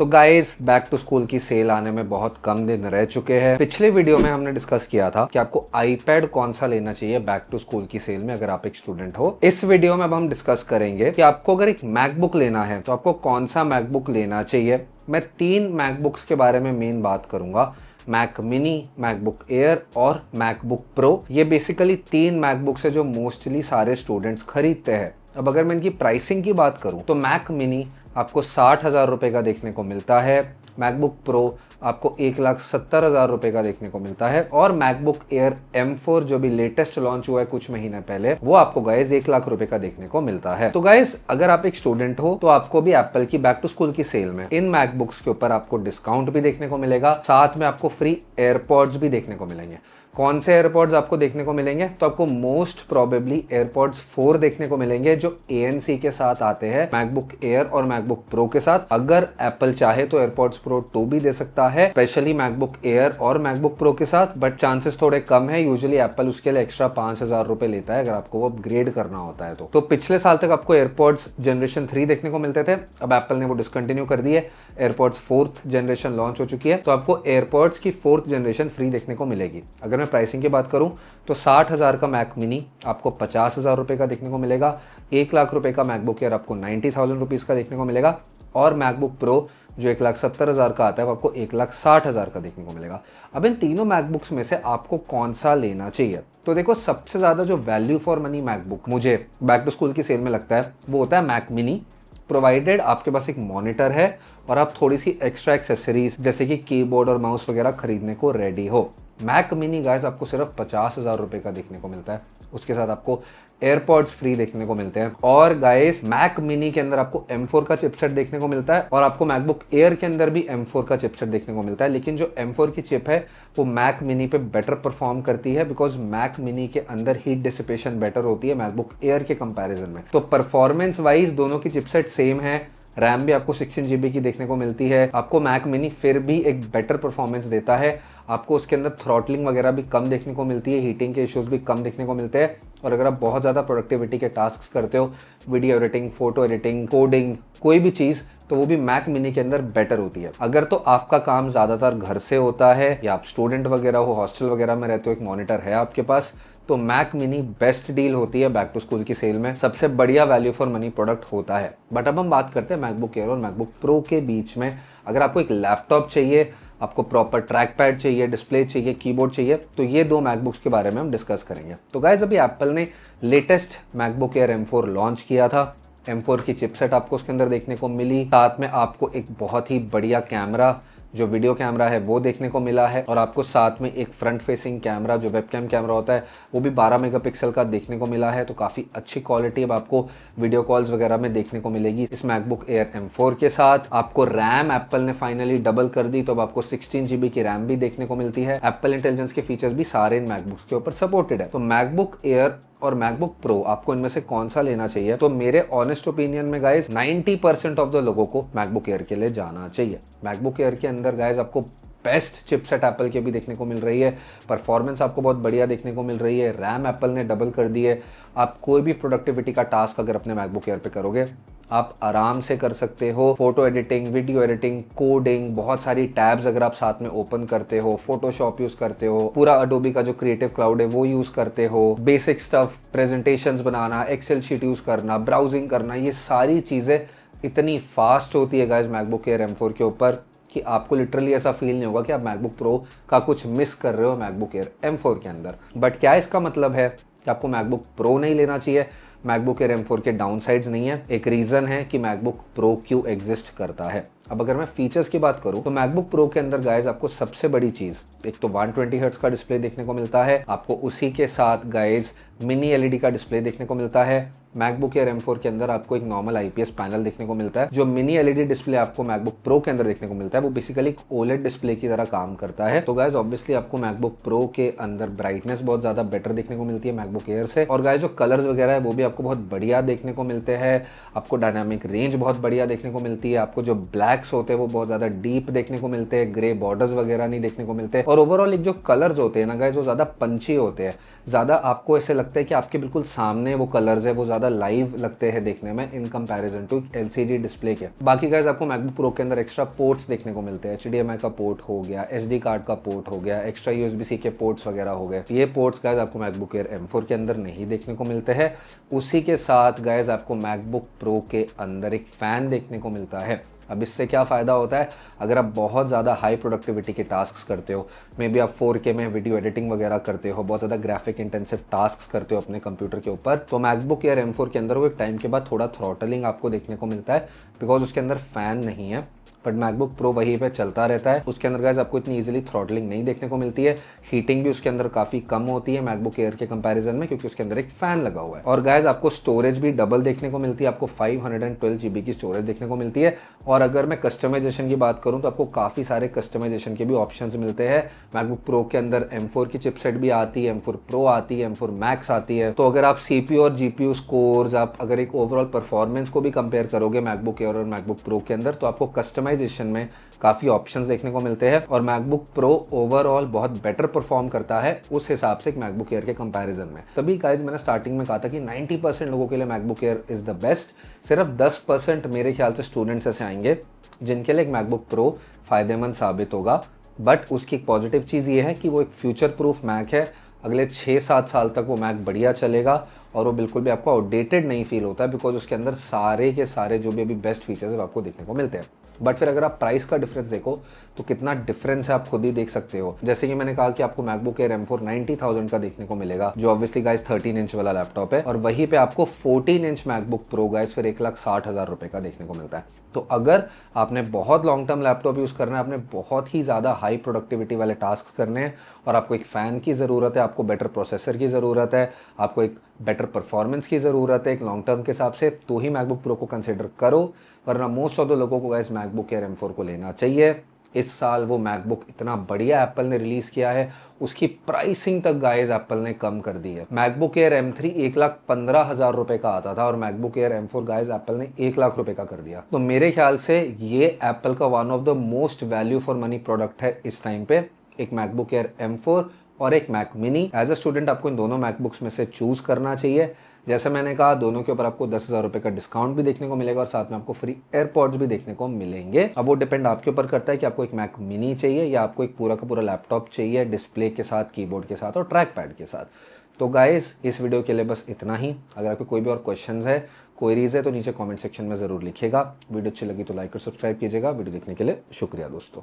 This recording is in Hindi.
तो गाइस बैक टू स्कूल की सेल आने में बहुत कम दिन रह चुके हैं। पिछले वीडियो में हमने डिस्कस किया था कि आपको आईपैड कौन सा लेना चाहिए बैक टू स्कूल की सेल में अगर आप एक स्टूडेंट हो। इस वीडियो में अब हम डिस्कस करेंगे कि आपको अगर एक मैकबुक लेना है तो आपको कौन सा मैकबुक लेना चाहिए। मैं 3 मैकबुक्स के बारे में मेन बात करूंगा, मैक मिनी, मैकबुक एयर और मैकबुक प्रो। ये बेसिकली 3 मैकबुक्स है जो मोस्टली सारे स्टूडेंट्स खरीदते हैं। अब अगर मैं इनकी प्राइसिंग की बात करूं तो मैक मिनी आपको 60,000 रुपए का देखने को मिलता है, मैकबुक प्रो आपको 1,70,000 रुपए का देखने को मिलता है और मैकबुक एयर M4 जो भी लेटेस्ट लॉन्च हुआ है कुछ महीने पहले, वो आपको गाइस 1 लाख रुपए का देखने को मिलता है। तो गाइस अगर आप एक स्टूडेंट हो तो आपको भी एप्पल की बैक टू स्कूल की सेल में इन मैकबुक्स के ऊपर आपको डिस्काउंट भी देखने को मिलेगा, साथ में आपको फ्री एयरपॉड्स भी देखने को मिलेंगे। कौन से एयरपॉड्स आपको देखने को मिलेंगे? तो आपको मोस्ट प्रोबेबली एयरपॉड्स 4 देखने को मिलेंगे जो ANC के साथ आते हैं मैकबुक एयर और मैकबुक प्रो के साथ। अगर एप्पल चाहे तो एयरपॉड्स प्रो 2 भी दे सकता है, स्पेशली मैकबुक एयर और मैकबुक प्रो के साथ, बट चांसेस थोड़े कम है। यूजुअली एप्पल उसके लिए एक्स्ट्रा 5,000 रुपए लेता है अगर आपको वो अपग्रेड करना होता है तो पिछले साल तक आपको एयरपॉड्स जनरेशन 3 देखने को मिलते थे, अब एप्पल ने वो डिसकंटिन्यू कर दिए। एयरपॉड्स 4th जनरेशन लॉन्च हो चुकी है तो आपको एयरपॉड्स की 4th जनरेशन फ्री देखने को मिलेगी। अगर मैं प्राइसिंग की बात करूं तो 60,000 का मैक मिनी आपको 50,000 रुपए का देखने को मिलेगा, 1 लाख रुपए का मैकबुक एयर आपको 90,000 रुपीज का देखने को मिलेगा और मैकबुक प्रो जो 1,70,000 का आता है वो आपको 1,60,000 का देखने को मिलेगा। अब इन तीनों मैकबुक्स में से आपको कौन सा लेना चाहिए? तो देखो, सबसे ज्यादा जो वैल्यू फॉर मनी मैकबुक मुझे बैक टू स्कूल की सेल में लगता है वो होता है मैक मिनी, प्रोवाइडेड आपके पास एक मॉनिटर है और आप थोड़ी सी एक्स्ट्रा एक्सेसरीज जैसे कि कीबोर्ड और माउस वगैरह खरीदने को रेडी हो। मैक मिनी गाइस आपको सिर्फ 50,000 रुपए का देखने को मिलता है, उसके साथ आपको एयरपॉड्स फ्री देखने को मिलते हैं और गाइस मैक मिनी के अंदर आपको M4 का चिपसेट देखने को मिलता है और आपको मैकबुक एयर के अंदर भी M4 का चिपसेट देखने को मिलता है। लेकिन जो M4 की चिप है वो मैक मिनी पे बेटर परफॉर्म करती है बिकॉज मैक मिनी के अंदर हीट डिसिपेशन बेटर होती है मैकबुक एयर के कंपैरिजन में। तो परफॉर्मेंस वाइज दोनों की चिपसेट सेम है, रैम भी आपको 16 GB की देखने को मिलती है। आपको मैक मिनी फिर भी एक बेटर परफॉर्मेंस देता है, आपको उसके अंदर थ्रॉटलिंग वगैरह भी कम देखने को मिलती है, हीटिंग के इश्यूज भी कम देखने को मिलते हैं और अगर आप बहुत ज़्यादा प्रोडक्टिविटी के टास्क करते हो, video editing, photo editing, coding, कोई भी चीज़, तो वो भी मैक मिनी के अंदर बेटर होती है। अगर तो आपका काम ज़्यादातर घर से होता है या आप स्टूडेंट वगैरह हो, हॉस्टल वगैरह में रहते हो, एक मॉनिटर है आपके पास, तो मैक मिनी बेस्ट डील होती है बैक टू स्कूल की सेल में, सबसे बढ़िया वैल्यू फॉर मनी प्रोडक्ट होता है। बट अब हम बात करते हैं मैकबुक एयर और मैकबुक प्रो के बीच में। अगर आपको एक लैपटॉप चाहिए, आपको प्रॉपर ट्रैक पैड चाहिए, डिस्प्ले चाहिए, कीबोर्ड चाहिए, तो ये 2 मैकबुक्स के बारे में हम डिस्कस करेंगे। तो गाइस अभी एप्पल ने latest MacBook air M4 launch किया था। M4 की चिपसेट आपको उसके अंदर देखने को मिली, साथ में आपको एक बहुत ही बढ़िया कैमरा जो वीडियो कैमरा है वो देखने को मिला है और आपको साथ में एक फ्रंट फेसिंग कैमरा जो वेबकैम कैमरा होता है वो भी 12 मेगापिक्सल का देखने को मिला है। तो काफ़ी अच्छी क्वालिटी अब आपको वीडियो कॉल्स वगैरह में देखने को मिलेगी इस मैकबुक एयर M4 के साथ। आपको रैम एप्पल ने फाइनली डबल कर दी, तो अब आपको 16 GB की रैम भी देखने को मिलती है। एप्पल इंटेलिजेंस के फीचर्स भी सारे इन मैकबुक्स के ऊपर सपोर्टेड है। तो मैकबुक एयर और मैकबुक प्रो आपको इनमें से कौन सा लेना चाहिए? तो मेरे ऑनेस्ट ओपिनियन में गाइस 90% ऑफ द लोगों को मैकबुक एयर के लिए जाना चाहिए। मैकबुक एयर के अंदर गाइस आपको बेस्ट चिपसेट एप्पल के भी देखने को मिल रही है, परफॉर्मेंस आपको बहुत बढ़िया देखने को मिल रही है, रैम एप्पल ने डबल कर दी है। आप कोई भी प्रोडक्टिविटी का टास्क अगर अपने मैकबुक एयर पे करोगे आप आराम से कर सकते हो। Photo editing, video editing, coding, बहुत सारी टैब्स अगर आप साथ में ओपन करते हो, फोटोशॉप यूज करते हो, पूरा अडोबी का जो क्रिएटिव क्लाउड है वो यूज करते हो, बेसिक स्टफ, प्रेजेंटेशंस बनाना, एक्सेल शीट यूज करना, ब्राउजिंग करना, ये सारी चीजें इतनी फास्ट होती है गाइस मैकबुक एयर M4 के ऊपर कि आपको लिटरली ऐसा फील नहीं होगा कि आप मैकबुक प्रो का कुछ मिस कर रहे हो मैकबुक एयर M4 के अंदर। बट क्या इसका मतलब है कि आपको मैकबुक प्रो नहीं लेना चाहिए? मैकबुक एयर M4 के डाउन साइड्स नहीं है, एक रीजन है कि मैकबुक प्रो क्यों एग्जिस्ट करता है। अब अगर मैं फीचर्स की बात करूं तो मैकबुक प्रो के अंदर गाइस आपको सबसे बड़ी चीज एक तो 120 हर्ट्ज का डिस्प्ले देखने को मिलता है, आपको उसी के साथ गाइस मिनी LED का डिस्प्ले देखने को मिलता है। मैकबुक एयर M4 के अंदर आपको एक नॉर्मल IPS पैनल देखने को मिलता है। जो मिनी LED डिस्प्ले आपको मैकबुक प्रो के अंदर देखने को मिलता है वो बेसिकली एक OLED डिस्प्ले की तरह काम करता है। तो गाइस ऑब्वियसली आपको मैकबुक प्रो के अंदर ब्राइटनेस बहुत ज्यादा बेटर देखने को मिलती है मैकबुक एयर से, और गाइस जो कलर्स वगैरह है वो भी आपको बहुत बढ़िया देखने को मिलते हैं। आपको डायनामिक रेंज बहुत बढ़िया देखने को मिलती है। आपको जो ब्लैक मैक्स होते हैं वो बहुत ज़्यादा डीप देखने को मिलते हैं, ग्रे बॉर्डर्स वगैरह नहीं देखने को मिलते, और ओवरऑल एक जो कलर्स होते हैं ना गाइस वो ज़्यादा पंची होते हैं, ज़्यादा आपको ऐसे लगता है कि आपके बिल्कुल सामने वो कलर्स है, वो ज़्यादा लाइव लगते हैं देखने में in comparison to LCD display के। बाकी गाइस आपको मैकबुक प्रो के अंदर एक्स्ट्रा पोर्ट्स देखने को मिलते हैं, एचडीएमआई का पोर्ट हो गया, एसडी कार्ड का पोर्ट हो गया, एक्स्ट्रा यूएसबी-सी के पोर्ट्स वगैरह हो गए। ये पोर्ट्स गाइस आपको मैकबुक एयर M4 के अंदर नहीं देखने को मिलते हैं। उसी के साथ गाइस आपको मैकबुक प्रो के अंदर एक फैन देखने को मिलता है। अब इससे क्या फ़ायदा होता है, अगर आप बहुत ज़्यादा हाई प्रोडक्टिविटी के टास्क करते हो, मे बी आप 4K में वीडियो एडिटिंग वगैरह करते हो, बहुत ज़्यादा ग्राफिक इंटेंसिव टास्क करते हो अपने कंप्यूटर के ऊपर, तो मैकबुक एयर M4 के अंदर वो एक टाइम के बाद थोड़ा थ्रॉटलिंग आपको देखने को मिलता है, बिकॉज उसके अंदर फ़ैन नहीं है। बट मैकबुक प्रो वहीं पे चलता रहता है, उसके अंदर गाइस आपको इतनी इजीली थ्रॉटलिंग नहीं देखने को मिलती है। हीटिंग भी उसके अंदर काफ़ी कम होती है मैकबुक एयर के कंपैरिजन में, क्योंकि उसके अंदर एक फ़ैन लगा हुआ है। और गाइस आपको स्टोरेज भी डबल देखने को मिलती है, आपको 512 GB की स्टोरेज देखने को मिलती है। और अगर मैं कस्टमाइजेशन की बात करूँ तो आपको काफ़ी सारे कस्टमाइजेशन के भी ऑप्शंस मिलते हैं। मैकबुक प्रो के अंदर M4 की चिपसेट भी आती है, M4 Pro आती है, M4 Max आती है। तो अगर आप CPU और GPU स्कोर्स, आप अगर एक ओवरऑल परफॉर्मेंस को भी कंपेयर करोगे मैकबुक एयर और मैकबुक प्रो के अंदर, तो आपको कस्टमाइजेशन में काफ़ी ऑप्शंस देखने को मिलते हैं। और मैकबुक प्रो ओवरऑल बहुत बेटर परफॉर्म करता है उस हिसाब से मैकबुक एयर के कंपैरिजन में। तभी गाइस मैंने स्टार्टिंग में कहा था कि 90% लोगों के लिए MacBook air is the best. सिर्फ 10% मेरे ख्याल से स्टूडेंट्स ऐसे आएंगे जिनके लिए एक मैकबुक प्रो फ़ायदेमंद साबित होगा। बट उसकी एक पॉजिटिव चीज़ ये है कि वो एक फ्यूचर प्रूफ मैक है, अगले 6-7 साल तक वो मैक बढ़िया चलेगा और वो बिल्कुल भी आपको आउटडेटेड नहीं फील होता है, बिकॉज उसके अंदर सारे के सारे जो भी अभी बेस्ट फीचर्स है वो आपको देखने को मिलते हैं। बट फिर अगर आप प्राइस का डिफरेंस देखो तो कितना डिफरेंस है आप खुद ही देख सकते हो। जैसे कि मैंने कहा कि आपको मैकबुक एयर M4 90,000 का देखने को मिलेगा, जो ऑब्वियसली गाइस 13 इंच वाला लैपटॉप है, और वहीं पे आपको 14 इंच मैकबुक प्रो गाइस फिर 1,60,000 रुपए का देखने को मिलता है। तो अगर आपने बहुत लॉन्ग टर्म लैपटॉप यूज़ करना है, आपने बहुत ही ज़्यादा हाई प्रोडक्टिविटी वाले टास्क करने हैं, और आपको एक फ़ैन की ज़रूरत है, आपको बेटर प्रोसेसर की ज़रूरत है, आपको एक बेटर परफॉर्मेंस की ज़रूरत है एक लॉन्ग टर्म के हिसाब से, तो ही मैकबुक प्रो को कंसिडर करो। वरना मोस्ट ऑफ द लोगों को गाइस मैकबुक एयर M4 को लेना चाहिए। इस साल वो मैकबुक इतना बढ़िया एप्पल ने रिलीज़ किया है, उसकी प्राइसिंग तक गाइस एप्पल ने कम कर दी है। मैकबुक एयर M3 1,15,000 रुपए का आता था, और MacBook air M4 guys Apple ने 1,00,000 रुपए का कर दिया। तो मेरे ख्याल से ये एप्पल का one of the most value for money product है इस टाइम पे, एक मैकबुक एयर M4 और एक Mac mini. As a student आपको इन दोनों मैकबुक्स में से चूज करना चाहिए। जैसे मैंने कहा, दोनों के ऊपर आपको 10,000 रुपए का डिस्काउंट भी देखने को मिलेगा, और साथ में आपको फ्री एयरपॉड्स भी देखने को मिलेंगे। अब वो डिपेंड आपके ऊपर करता है कि आपको एक मैक मिनी चाहिए या आपको एक पूरा का पूरा लैपटॉप चाहिए, डिस्प्ले के साथ, कीबोर्ड के साथ और ट्रैक पैड के साथ। तो गाइस इस वीडियो के लिए बस इतना ही। अगर आपको कोई भी और क्वेश्चंस है, क्वेरीज है, तो नीचे कमेंट सेक्शन में ज़रूर लिखिएगा। वीडियो अच्छी लगी तो लाइक और सब्सक्राइब कीजिएगा। वीडियो देखने के लिए शुक्रिया दोस्तों।